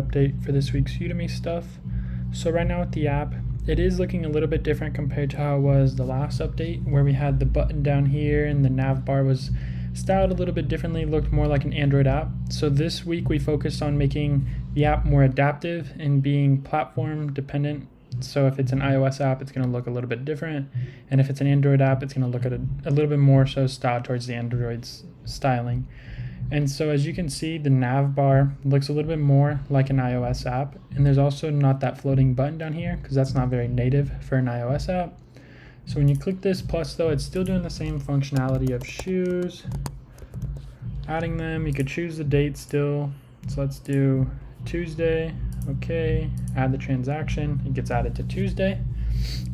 update for this week's Udemy stuff. So right now with the app, it is looking a little bit different compared to how it was the last update, where we had the button down here and the nav bar was styled a little bit differently, looked more like an Android app. So this week we focused on making the app more adaptive and being platform dependent. So if it's an iOS app, it's going to look a little bit different, and if it's an Android app, it's going to look at a little bit more so styled towards the Android's styling. And so as you can see, the nav bar looks a little bit more like an iOS app, and there's also not that floating button down here because that's not very native for an iOS app. So when you click this plus though, it's still doing the same functionality of shoes, adding them. You could choose the date still. So let's do Tuesday. Okay, add the transaction. It gets added to Tuesday.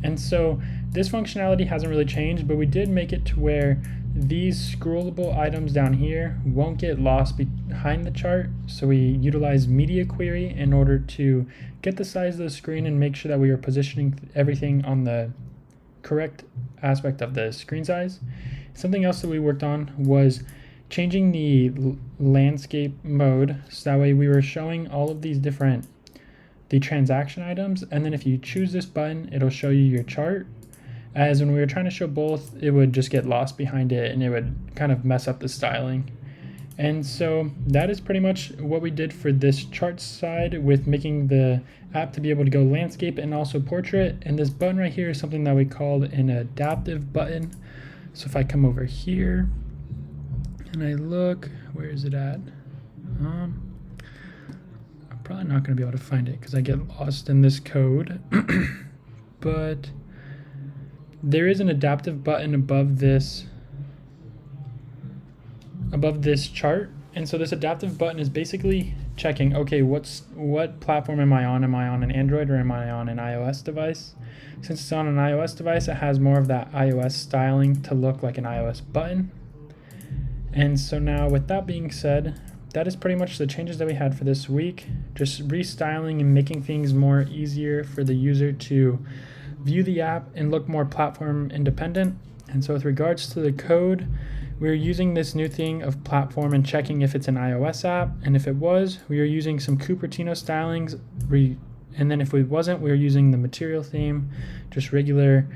And so this functionality hasn't really changed, but we did make it to where these scrollable items down here won't get lost behind the chart. So we utilize media query in order to get the size of the screen and make sure that we are positioning everything on the correct aspect of the screen size. Something else that we worked on was changing the landscape mode, so that way we were showing all of these different transaction items, and then if you choose this button, it'll show you your chart. As when we were trying to show both, it would just get lost behind it and it would kind of mess up the styling. And so that is pretty much what we did for this chart side, with making the app to be able to go landscape and also portrait. And this button right here is something that we called an adaptive button. So if I come over here and I look, where is it at? I'm probably not going to be able to find it because I get lost in this code. But there is an adaptive button above this chart, and so this adaptive button is basically checking, okay, what platform am I on? Am I on an Android or am I on an iOS device? Since it's on an iOS device, it has more of that iOS styling to look like an iOS button. And so now with that being said, that is pretty much the changes that we had for this week, just restyling and making things more easier for the user to view the app and look more platform independent. And so with regards to the code, we're using this new thing of platform and checking if it's an iOS app, and if it was, we are using some Cupertino stylings, and then if it wasn't, we were using the material theme, just regular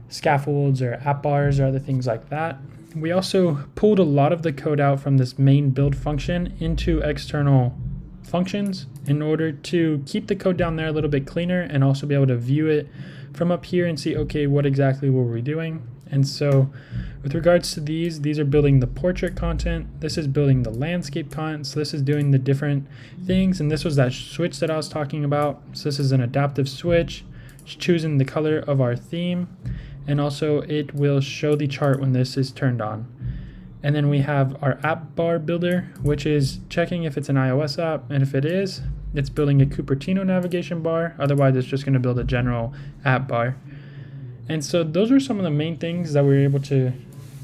scaffolds or app bars or other things like that. We also pulled a lot of the code out from this main build function into external functions in order to keep the code down there a little bit cleaner and also be able to view it from up here and see, okay, what exactly were we doing? And so with regards to these are building the portrait content. This is building the landscape content. So this is doing the different things. And this was that switch that I was talking about. So this is an adaptive switch, choosing the color of our theme. And also it will show the chart when this is turned on. And then we have our app bar builder, which is checking if it's an iOS app, and if it is, it's building a Cupertino navigation bar. Otherwise, it's just going to build a general app bar. And so those are some of the main things that we were able to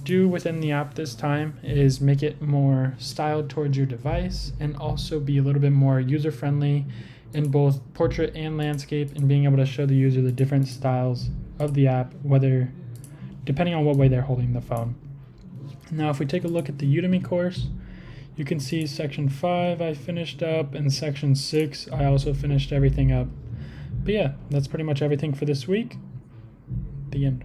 do within the app this time, is make it more styled towards your device and also be a little bit more user-friendly in both portrait and landscape, and being able to show the user the different styles of the app, whether depending on what way they're holding the phone. Now if we take a look at the Udemy course, you can see section 5 I finished up, and section 6 I also finished everything up. But yeah, that's pretty much everything for this week. The end.